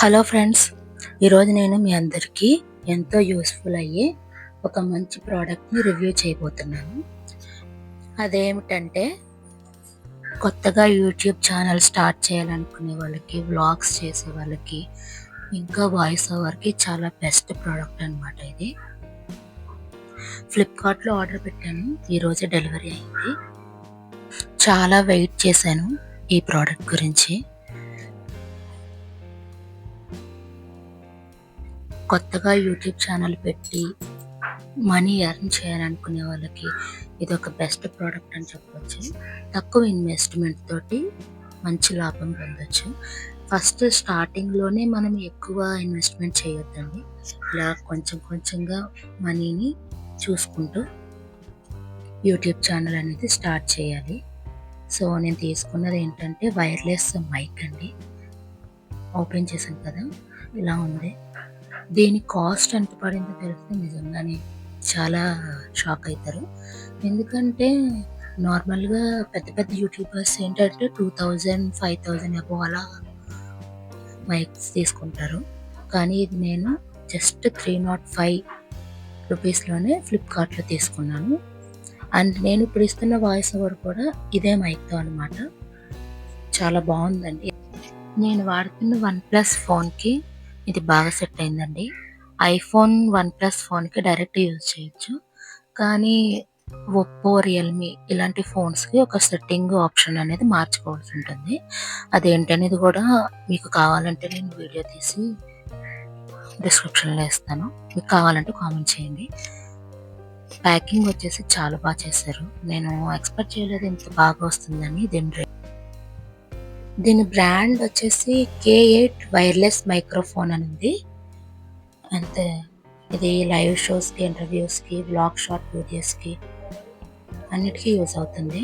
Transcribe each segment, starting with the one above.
Hello friends, ఈరోజు నేను మీ అందరికీ ఎంతో యూస్ఫుల్ అయ్యే ఒక మంచి ప్రోడక్ట్ని రివ్యూ చేయబోతున్నాను. అదేమిటంటే కొత్తగా యూట్యూబ్ ఛానల్ స్టార్ట్ చేయాలనుకునే వాళ్ళకి, వ్లాగ్స్ చేసే వాళ్ళకి, ఇంకా వాయిస్ ఓవర్కి చాలా బెస్ట్ ప్రోడక్ట్ అనమాట ఇది. ఫ్లిప్కార్ట్లో ఆర్డర్ పెట్టాను, ఈరోజే డెలివరీ అయింది. చాలా వెయిట్ చేశాను ఈ ప్రోడక్ట్ గురించి. కొత్తగా యూట్యూబ్ ఛానల్ పెట్టి మనీ ఎర్న్ చేయాలనుకునే వాళ్ళకి ఇది ఒక బెస్ట్ ప్రోడక్ట్ అని చెప్పవచ్చు. తక్కువ ఇన్వెస్ట్మెంట్ తోటి మంచి లాభం పొందొచ్చు. ఫస్ట్ స్టార్టింగ్లోనే మనం ఎక్కువ ఇన్వెస్ట్మెంట్ చేయొద్దండి. ఇలా కొంచెం కొంచెంగా మనీని చూసుకుంటూ యూట్యూబ్ ఛానల్ అనేది స్టార్ట్ చేయాలి. సో నేను తీసుకున్నది ఏంటంటే వైర్లెస్ మైక్ అండి. ఓపెన్ చేశాను కదా, ఇలా ఉంది. దీని కాస్ట్ ఎంత పడిందో తెలిస్తే నిజంగానే చాలా షాక్ అవుతారు. ఎందుకంటే నార్మల్గా పెద్ద పెద్ద యూట్యూబర్స్ ఏంటంటే 2000, 5000 అబోవ్ అలా మైక్స్ తీసుకుంటారు. కానీ ఇది నేను జస్ట్ 305 రూపీస్లోనే ఫ్లిప్కార్ట్లో తీసుకున్నాను. అండ్ నేను ఇప్పుడు ఇస్తున్న వాయిస్ ఓవర్ కూడా ఇదే మైక్తో అనమాట. చాలా బాగుందండి. నేను వాడుతున్న OnePlus ఫోన్కి ఇది బాగా సెట్ అయిందండి. ఐఫోన్, OnePlus ఫోన్కి డైరెక్ట్ యూజ్ చేయొచ్చు. కానీ ఒప్పో, రియల్మీ ఇలాంటి ఫోన్స్కి ఒక సెట్టింగ్ ఆప్షన్ అనేది మార్చుకోవాల్సి ఉంటుంది. అదేంటనేది కూడా మీకు కావాలంటే నేను వీడియో తీసి డిస్క్రిప్షన్లో ఇస్తాను. మీకు కావాలంటే కామెంట్ చేయండి. ప్యాకింగ్ వచ్చేసి చాలా బాగా చేశారు. నేను ఎక్స్పెక్ట్ చేయలేదు ఇంత బాగా వస్తుందని. దీని బ్రాండ్ వచ్చేసి K8 వైర్లెస్ మైక్రోఫోన్ అని ఉంది. అంతే. ఇది లైవ్ షోస్కి, ఇంటర్వ్యూస్కి, వ్లాగ్ షార్ట్ వీడియోస్కి అన్నిటికీ యూజ్ అవుతుంది.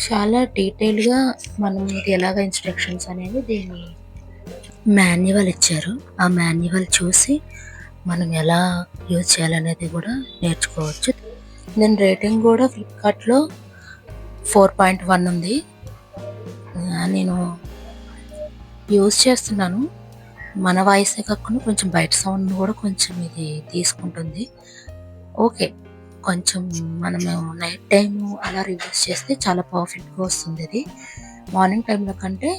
చాలా డీటెయిల్గా మనం ఇది ఎలాగ ఇన్స్ట్రక్షన్స్ అనేది దీని మాన్యువల్ ఇచ్చారు. ఆ మాన్యువల్ చూసి మనం ఎలా యూజ్ చేయాలనేది కూడా నేర్చుకోవచ్చు. దీని రేటింగ్ కూడా ఫ్లిప్కార్ట్లో 4.1 ఉంది. నేను యూజ్ చేస్తున్నాను. మన వాయిసే కాకుండా కొంచెం బయట సౌండ్ కూడా కొంచెం ఇది తీసుకుంటుంది. ఓకే, కొంచెం మనము నైట్ టైము అలా రివ్యూస్ చేస్తే చాలా పర్ఫెక్ట్గా వస్తుంది. ఇది మార్నింగ్ టైంలో కంటే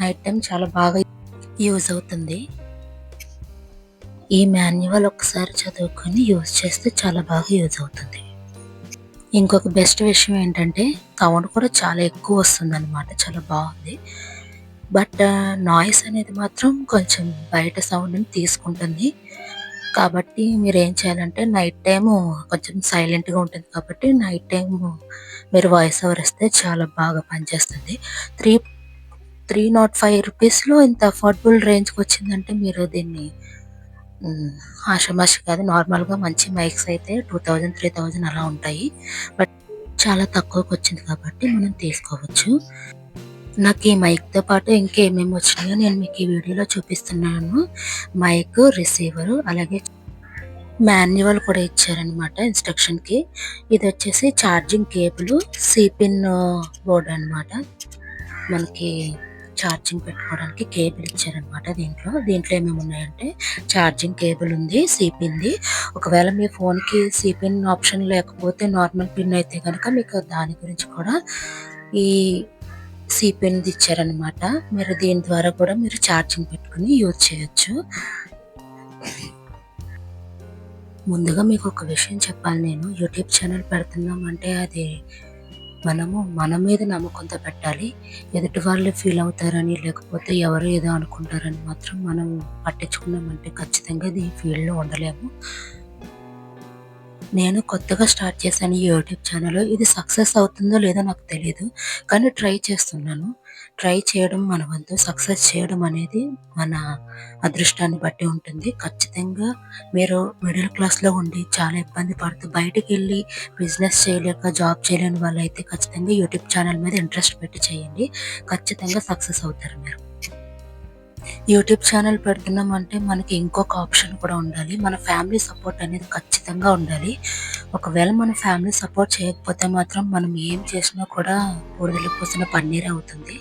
నైట్ టైం చాలా బాగా యూజ్ అవుతుంది. ఈ మాన్యువల్ ఒకసారి చదువుకొని యూజ్ చేస్తే చాలా బాగా యూజ్ అవుతుంది. ఇంకొక బెస్ట్ విషయం ఏంటంటే సౌండ్ కూడా చాలా ఎక్కువ వస్తుంది అనమాట. చాలా బాగుంది. బట్ నాయిస్ అనేది మాత్రం కొంచెం బయట సౌండ్ని తీసుకుంటుంది. కాబట్టి మీరు ఏం చేయాలంటే నైట్ టైము కొంచెం సైలెంట్గా ఉంటుంది కాబట్టి నైట్ టైము మీరు వాయిస్ ఓవర్ ఇస్తే చాలా బాగా పనిచేస్తుంది. 305 రూపీస్లో ఇంత అఫోర్డబుల్ రేంజ్కి వచ్చిందంటే మీరు దీన్ని ఆషామాషి కాదు. నార్మల్గా మంచి మైక్స్ అయితే 2000, 3000 అలా ఉంటాయి. బట్ చాలా తక్కువకి వచ్చింది కాబట్టి మనం తీసుకోవచ్చు. నాకు ఈ మైక్తో పాటు ఇంకేమేమి వచ్చినాయో నేను మీకు ఈ వీడియోలో చూపిస్తున్నాను. మైక్, రిసీవరు, అలాగే మాన్యువల్ కూడా ఇచ్చారనమాట ఇన్స్ట్రక్షన్కి. ఇది వచ్చేసి ఛార్జింగ్ కేబుల్, సిపిన్ బోర్డ్ అనమాట. మనకి ఛార్జింగ్ పెట్టుకోవడానికి కేబుల్ ఇచ్చారనమాట. దీంట్లో ఏమేమి ఉన్నాయంటే ఛార్జింగ్ కేబుల్ ఉంది, సిపిన్ది. ఒకవేళ మీ ఫోన్కి సిపిన్ ఆప్షన్ లేకపోతే నార్మల్ పిన్ అయితే కనుక మీకు దాని గురించి కూడా ఈ సిపిన్ది ఇచ్చారనమాట. మీరు దీని ద్వారా కూడా మీరు ఛార్జింగ్ పెట్టుకుని యూజ్ చేయొచ్చు. ముందుగా మీకు ఒక విషయం చెప్పాలి. నేను యూట్యూబ్ ఛానల్ పెడుతున్నామంటే అది మనము మన మీద నమ్మకంతో పెట్టాలి. ఎదుటి వాళ్ళు ఫీల్ అవుతారని, లేకపోతే ఎవరు ఏదో అనుకుంటారని మాత్రం మనం పట్టించుకున్నామంటే ఖచ్చితంగా ఈ ఫీల్డ్లో ఉండలేము. నేను కొత్తగా స్టార్ట్ చేశాను ఈ యూట్యూబ్ ఛానల్. ఇది సక్సెస్ అవుతుందో లేదో నాకు తెలియదు, కానీ ట్రై చేస్తున్నాను. ట్రై చేయడం మన వంతు. సక్సెస్ చేయడం అనేది మన అదృష్టాన్ని బట్టి ఉంటుంది. ఖచ్చితంగా మీరు మిడిల్ క్లాస్లో ఉండి చాలా ఇబ్బంది పడుతూ బయటికి వెళ్ళి బిజినెస్ చేయలేక జాబ్ చేయలేని వాళ్ళైతే ఖచ్చితంగా యూట్యూబ్ ఛానల్ మీద ఇంట్రెస్ట్ పెట్టి చేయండి. ఖచ్చితంగా సక్సెస్ అవుతారు మీరు. యూట్యూబ్ ఛానల్ పెడుతున్నామంటే మనకి ఇంకొక ఆప్షన్ కూడా ఉండాలి. మన ఫ్యామిలీ సపోర్ట్ అనేది ఖచ్చితంగా ఉండాలి. ఒకవేళ మన ఫ్యామిలీ సపోర్ట్ చేయకపోతే మాత్రం మనం ఏం చేసినా కూడా బూడిదలో పోసిన పన్నీరే అవుతుంది.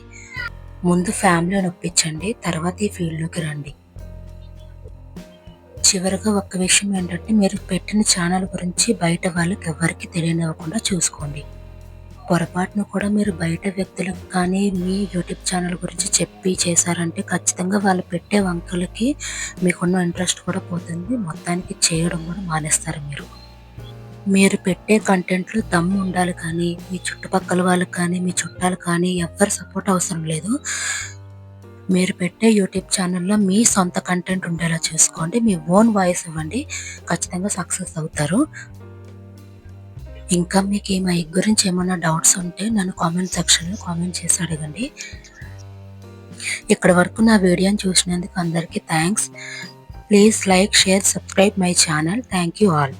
ముందు ఫ్యామిలీని ఒప్పించండి, తర్వాత ఈ ఫీల్డ్లోకి రండి. చివరగా ఒక్క విషయం ఏంటంటే, మీరు పెట్టిన ఛానల్ గురించి బయట వాళ్ళకి ఎవరికీ తెలియనివ్వకుండా చూసుకోండి. పొరపాటున కూడా మీరు బయట వ్యక్తులకు కానీ, మీ యూట్యూబ్ ఛానల్ గురించి చెప్పి చేశారంటే ఖచ్చితంగా వాళ్ళు పెట్టే వంకలకి మీకున్న ఇంట్రెస్ట్ కూడా పోతుంది. మొత్తానికి చేయడం కూడా మానేస్తారు మీరు. మీరు పెట్టే కంటెంట్‌లో దమ్ము ఉండాలి కానీ, మీ చుట్టుపక్కల వాళ్ళకి కానీ, మీ చుట్టాలు కానీ ఎవ్వరి సపోర్ట్ అవసరం లేదు. మీరు పెట్టే యూట్యూబ్ ఛానల్‌లో మీ సొంత కంటెంట్ ఉండేలా చూసుకోండి. మీ ఓన్ వాయిస్ ఇవ్వండి. ఖచ్చితంగా సక్సెస్ అవుతారు. ఇంకా మీకు ఈ మైక్ గురించి ఏమన్నా డౌట్స్ ఉంటే నన్ను కామెంట్ సెక్షన్‌లో కామెంట్ చేసి అడగండి. ఇక్కడి వరకు నా వీడియోని చూసినందుకు అందరికీ thanks. Please like, share, subscribe my channel. Thank you all.